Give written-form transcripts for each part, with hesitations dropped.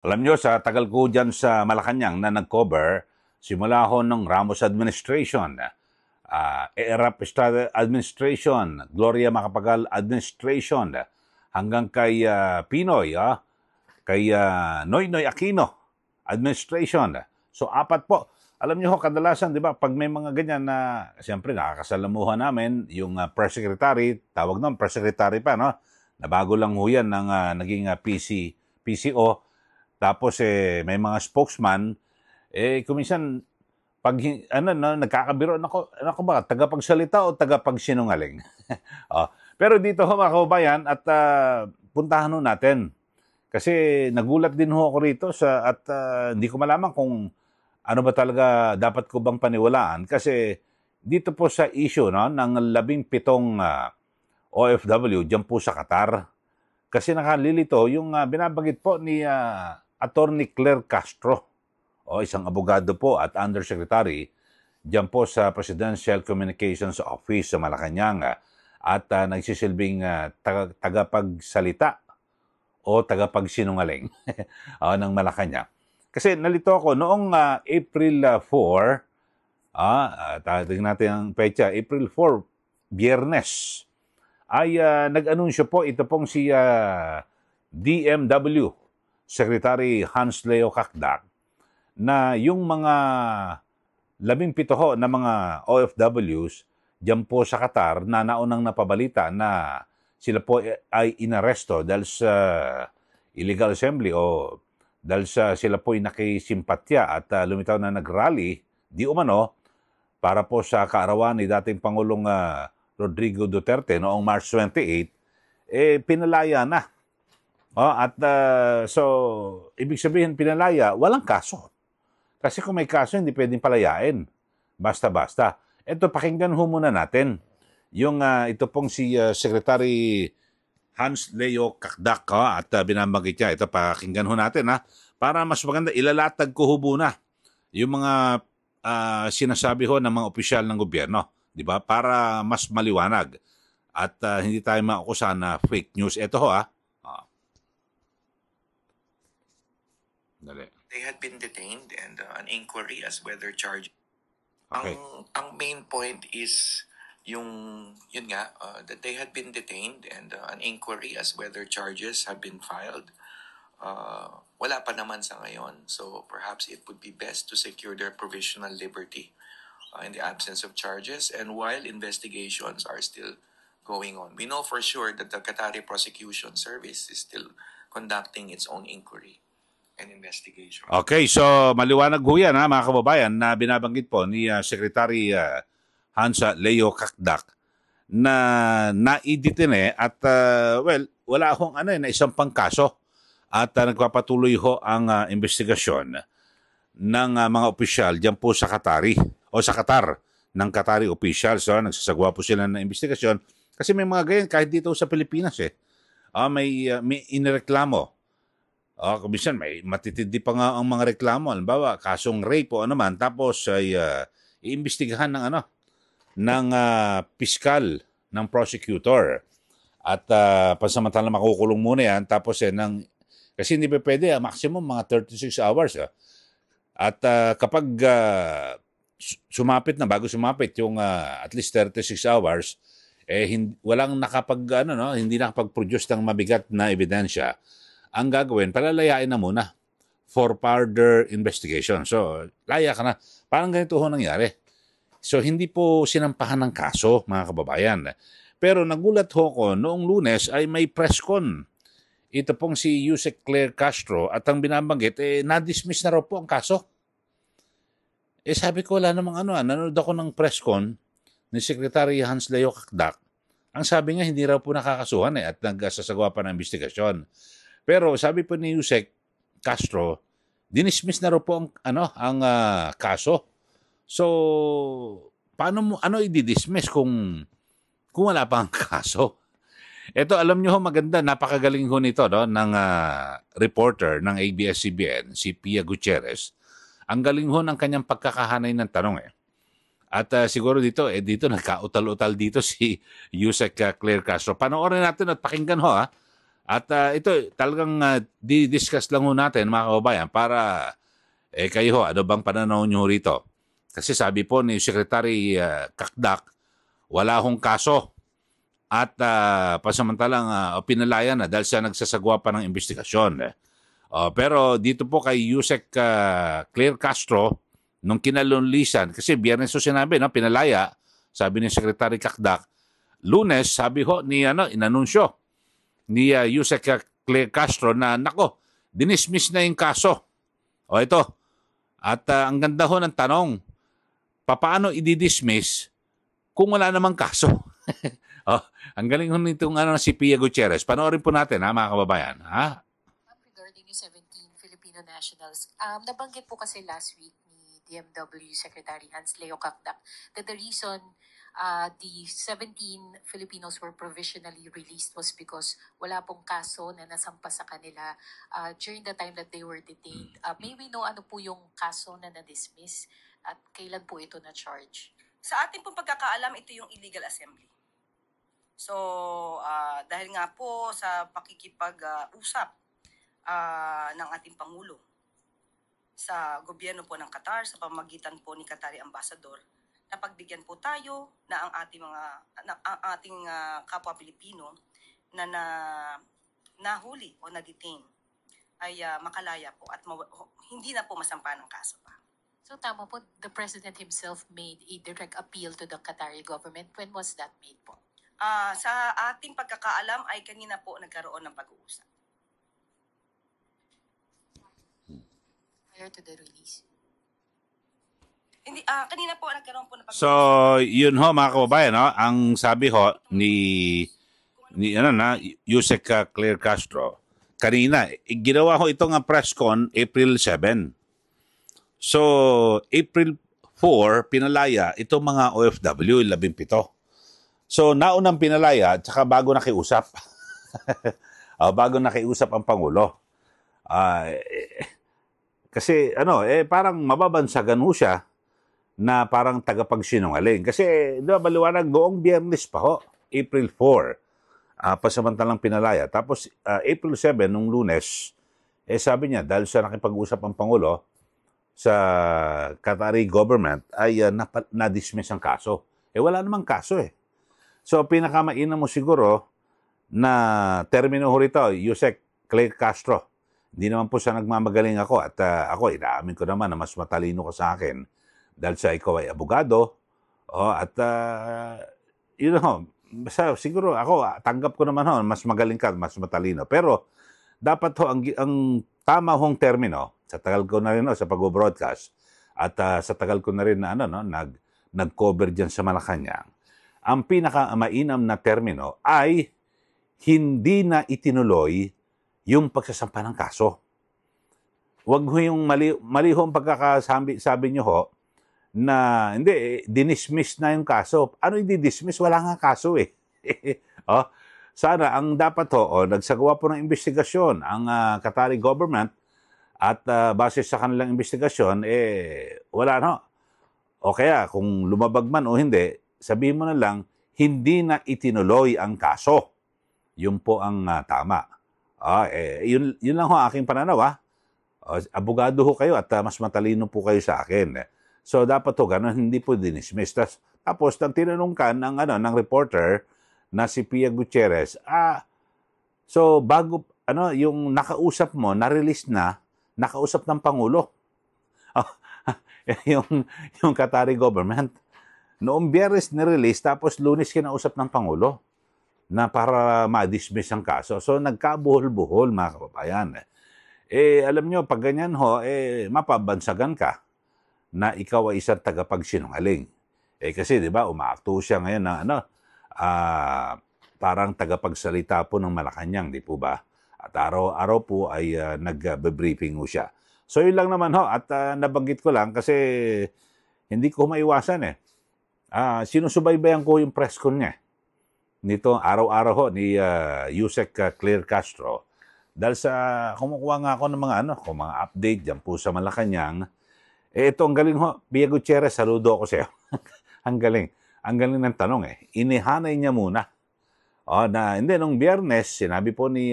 Alam nyo, sa tagal ko dyan sa Malacanang na nag-cover, simula ho ng Ramos Administration, ERAP Estrada Administration, Gloria Macapagal Administration, hanggang kay Pinoy, kay Noynoy Aquino Administration. So, apat po. Alam niyo ho, kadalasan, di ba, pag may mga ganyan na, siyempre, nakakasalamuhan namin, yung press secretary, tawag nun, press secretary pa, no? Nabago lang ho yan ng naging PCO. Tapos, may mga spokesman, kuminsan, pag, nagkakabiro, nako ba, tagapagsalita o tagapagsinungaling? Pero dito ho, mga kababayan, at puntahan ho natin. Kasi nagulat din ho ako rito at hindi ko malaman kung ano ba talaga dapat ko bang paniwalaan. Kasi dito po sa issue ng 17 OFW dyan po sa Qatar. Kasi nakalilito yung binabanggit po ni Attorney Claire Castro, isang abogado po at undersecretary dyan po sa Presidential Communications Office sa Malacanang at nagsisilbing tagapagsalita o tagapagsinungaling ng Malacanang. Kasi nalito ako noong April 4, tingnan natin ang petsa, April 4, Biyernes, ay nag-anunsyo po ito pong si DMW, Secretary Hans Leo Kakdak, na yung mga 17 ho na mga OFWs dyan po sa Qatar na naunang napabalita na sila po ay inaresto dahil sa illegal assembly o dahil sa sila po ay nakisimpatya at lumitaw na nag-rally di umano para po sa kaarawan ni dating Pangulong Rodrigo Duterte noong March 28, pinalaya na. So, ibig sabihin pinalaya, walang kaso. Kasi kung may kaso, hindi pwedeng palayain. Basta-basta. Ito, pakinggan ho muna natin. Yung ito pong si Secretary Hans Leo Kakdak at binambanggit niya. Ito, pakinggan ho natin para mas maganda, ilalatag ko ho muna yung mga sinasabi ho ng mga opisyal ng gobyerno. Di ba? Para mas maliwanag. At hindi tayo maukusan na fake news. Ito ho Dali. They had been detained and an inquiry as whether charge. Okay. Ang main point is yun nga, that they had been detained and an inquiry as whether charges have been filed. Wala pa naman sa ngayon, so perhaps it would be best to secure their provisional liberty in the absence of charges and while investigations are still going on. We know for sure that the Qatari Prosecution Service is still conducting its own inquiry and investigation. Okay, so maliwanag ho yan mga kababayan na binabanggit po ni Secretary Hans Leo Kakdak na naidetine at wala akong na isang pangkaso at nagpapatuloy ho ang investigasyon ng mga opisyal diyan po sa Qatari o sa Qatar ng Qatari officials. So nagsasagawa po sila ng investigasyon kasi may mga ganyan kahit dito sa Pilipinas may inireklamo. Kuminsan may matitindi pa nga ang mga reklamo. Halimbawa, kasong rape o ano man, tapos ay iimbestigahan ng piskal, ng prosecutor. At pansamantala makukulong muna yan, tapos kasi hindi pa pwede, maximum mga 36 hours. At kapag bago sumapit yung at least 36 hours, walang hindi nakapag-produce ng mabigat na ebidensya. Ang gagawin, palalayain na muna for further investigation. So, laya ka na. Parang ganito ho nangyari. So, hindi po sinampahan ng kaso, mga kababayan. Pero nagulat ho ko, noong Lunes ay may press con. Ito pong si Yusek Claire Castro at ang binabanggit, na-dismiss na raw po ang kaso. Sabi ko, wala namang nanonood ako ng press con ni Secretary Hans Leo Kakdak. Ang sabi niya, hindi raw po nakakasuhan at nagsasagawa pa ng investigasyon. Pero sabi po ni Yusek Castro, dinismiss na raw po ang kaso. So, paano mo i-dismiss kung wala pa ang kaso? Ito, alam niyo ho, maganda, napakagaling ho nito ng reporter ng ABS-CBN, si Pia Gutierrez. Ang galing ho ng kanyang pagkakahanay ng tanong At siguro dito nagkautal-utal dito si Yusek Claire Castro. Panoorin natin at pakinggan ho At ito, talagang di-discuss lang ho natin, mga kababayan, para kayo ho, ano bang pananaw nyo rito? Kasi sabi po ni Secretary Kakdak, wala hong kaso at pasamantalang pinalaya na dahil siya nagsasagwa pa ng investigasyon. Pero dito po kay Yusek Claire Castro, nung kinalunlisan, kasi Biyernes so sinabi, no, pinalaya, sabi ni Secretary Kakdak, Lunes, sabi ho ni inanunsyo ni Yusek Claire Castro na nako, dinismiss na yung kaso. O ito. At ang ganda ho ng tanong, paano i-dismiss kung wala namang kaso? Ang galing ho nitong si Pia Gutierrez. Panoorin po natin, ha, mga kababayan. Ha? Regarding yung 17 Filipino nationals, nabanggit po kasi last week ni DMW Secretary Hans Leo Kakdak that the reason the 17 Filipinos were provisionally released was because wala pong kaso na nasampa sa kanila during the time that they were detained. May we know ano po yung kaso na na-dismiss at kailan po ito na-charge? Sa ating pong pagkakaalam, ito yung illegal assembly. So, dahil nga po sa pakikipag-usap ng ating Pangulo sa gobyerno po ng Qatar, sa pamamagitan po ni Qatari Ambassador, napagbigyan po tayo na ang ating kapwa Pilipino na nahuli o na-detain ay makalaya po at hindi na po masampa ng kaso pa. So tama po, the President himself made a direct appeal to the Qatari government. When was that made po? Sa ating pagkakaalam ay kanina po nagkaroon ng pag-uusap. Prior to the release? Hindi, kanina po nagkaroon po ng pag-uusap. So, yun ho, mga kababayan, no? Ang sabi ho ni Yusek Claire Castro, kanina, ginawa ho itong press con April 7. So, April 4, pinalaya itong mga OFW, 17. So, naunang pinalaya, tsaka bago nakiusap. Bago nakiusap ang Pangulo. Kasi, parang mababansagan ho siya na parang tagapagsinungaling. Kasi, di ba, maliwanag noong Biyernes pa ho, April 4, pasamantalang pinalaya. Tapos, April 7, nung Lunes, sabi niya, dahil siya nakipag-usap ang Pangulo sa Qatari government, ay na-dismiss ang kaso. Wala namang kaso eh. So, pinakamaina mo siguro na termino ho rito, Yusek Claire Castro. Hindi naman po siya nagmamagaling ako at ako, inaamin ko naman na mas matalino ka sa akin dahil sa ikaw ay abogado. At yun ho, siguro ako, tanggap ko naman ho, mas magaling ka, mas matalino. Pero dapat ho, ang tama hong termino, sa tagal ko na rin sa pag-broadcast at sa tagal ko na rin na nag-cover dyan sa Malacanang, ang pinaka-mainam na termino ay hindi na itinuloy yung pagsasampa ng kaso. Huwag ho yung mali ho ang pagkakasabi nyo ho na hindi, dinismiss na yung kaso. Ano i-dismiss? Wala nga kaso eh. Sana ang dapat ho, nagsagawa po ng investigasyon ang Qatari government at base sa kanilang investigasyon, wala no. O kaya kung lumabag man o hindi, sabihin mo na lang, hindi na itinuloy ang kaso. Yun po ang tama. Yun lang ho aking pananaw. Abogado ho kayo at mas matalino po kayo sa akin. So dapat ho ganun, hindi po dinismiss. Tapos nang tinanong ka ng reporter na si Pia Gutierrez, so bago yung nakausap mo, na-release na, nakausap ng Pangulo. yung Qatari government. Noong Biyernes ni-release, tapos Lunes kinausap ng Pangulo na para ma-dismiss ang kaso. So nagkabuhol-buhol, mga kababayan. Alam nyo, pag ganyan ho, mapabansagan ka na ikaw ay isang tagapagsinungaling. Kasi, di ba, umaakto siya ngayon na parang tagapagsalita po ng Malacanang, di po ba? At araw-araw po ay nag-briefing ho siya. So yun lang naman ho, at nabanggit ko lang kasi hindi ko maiwasan sinusubaybayan ko yung press con niya. Nito araw-araw ho ni Yusek Claire Castro. Dahil sa kumukuha nga ako ng mga update dyan po sa Malacanang. Ito ang galing ho, Pia Gutierrez, saludo ako sa'yo. Ang galing ng tanong Inihanay niya muna. Na hindi, nung Biyernes, sinabi po ni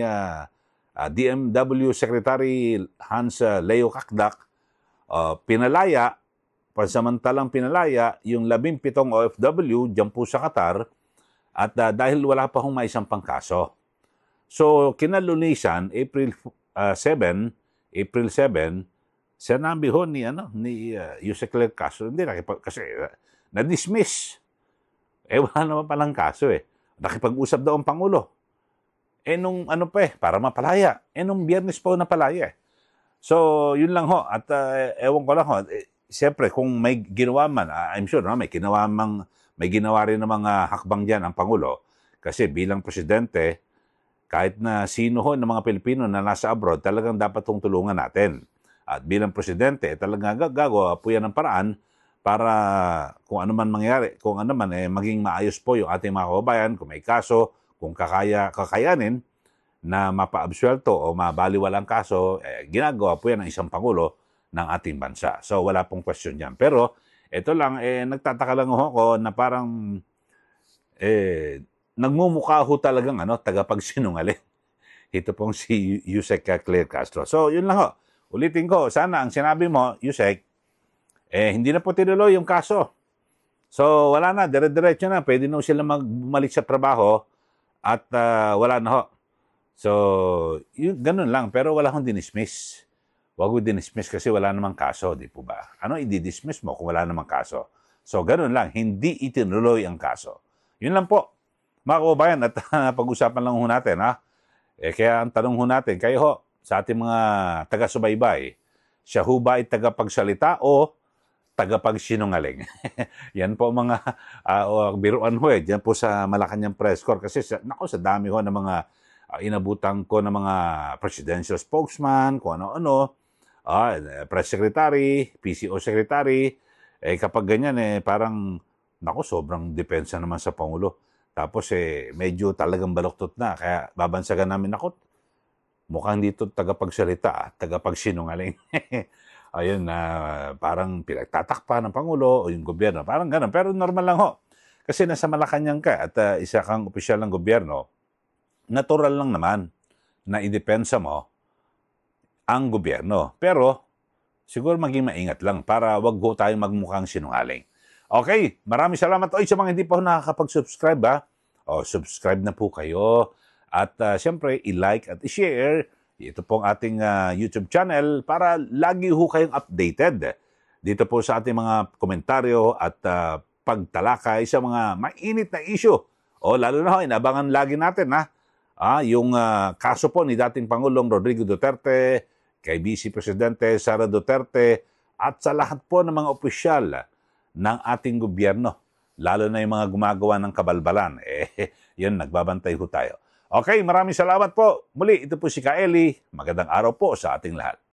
DMW Secretary Hans Leo Kakdak, pinalaya, pansamantalang pinalaya, yung 17 OFW dyan po sa Qatar, at dahil wala pa hong maisampang kaso. So, kinalunisan, April 7, sinabi ho ni Yusek Ler Castro, hindi kasi na-dismiss. Wala naman palang kaso Nakipag-usap daw ang Pangulo. Nung para mapalaya. Nung Biyernes pa ho napalaya So, yun lang ho. At ewan ko lang ho, siyempre, kung may ginawa man, I'm sure, may ginawa rin ng mga hakbang dyan ang Pangulo. Kasi bilang presidente, kahit na sino ho ng mga Pilipino na nasa abroad, talagang dapat hong tulungan natin. At bilang presidente, talagang gagawa po yan ng paraan para kung ano man mangyari, kung ano man, maging maayos po yung ating mga kababayan, kung may kaso, kung kakayanin na mapa-absuelto o mabaliwalang kaso, ginagawa po yan ng isang Pangulo ng ating bansa. So, wala pong question yan. Pero, ito lang, nagtataka lang ako na parang, nagmumukha ho talagang tagapagsinungaling. Ito pong si Yusek Claire Castro. So, yun lang ho. Ulitin ko, sana ang sinabi mo, Yusek, hindi na po tinuloy yung kaso. So, wala na, dire-diretso na. Pwede na sila bumalik sa trabaho at wala na ho. So, ganun lang. Pero wala akong dinismiss. Huwag ko dinismiss kasi wala namang kaso, di po ba? I-dismiss mo kung wala namang kaso? So, ganun lang. Hindi itinuloy ang kaso. Yun lang po. Mga kababayan, at pag-usapan lang ho natin, ha? Kaya ang tanong ho natin, kayo ho, sa ating mga taga-subaybay, siya ho ba ay tagapagsalita o tagapagsinungaling? Yan po mga biruan ho Diyan po sa Malacanang Press Corps. Kasi sa dami ho ng mga inabutan ko ng mga presidential spokesman, kung ano-ano, press secretary, PCO secretary, kapag ganyan parang, sobrang depensa naman sa Pangulo. Tapos medyo talagang baluktot na, kaya babansagan namin, mukhang dito tagapagsalita, tagapagsinungaling. Ayun, parang pinagtatakpa ng Pangulo o yung gobyerno. Parang ganun. Pero normal lang ho. Kasi nasa Malacanang ka at isa kang opisyal ng gobyerno, natural lang naman na idepensa mo ang gobyerno. Pero siguro maging maingat lang para wag ho tayong magmukhang sinungaling. Okay, maraming salamat. Sa mga hindi pa ho nakakapag-subscribe subscribe na po kayo. At siyempre, i-like at i-share ito pong ating YouTube channel para lagi ho kayong updated dito po sa ating mga komentaryo at pagtalakay sa mga mainit na issue. Lalo na ho, inabangan lagi natin yung kaso po ni dating Pangulong Rodrigo Duterte, kay Vice Presidente Sara Duterte, at sa lahat po ng mga opisyal ng ating gobyerno. Lalo na yung mga gumagawa ng kabalbalan. Yun, nagbabantay ho tayo. Okay, maraming salamat po. Muli, ito po si Kaeli. Magandang araw po sa ating lahat.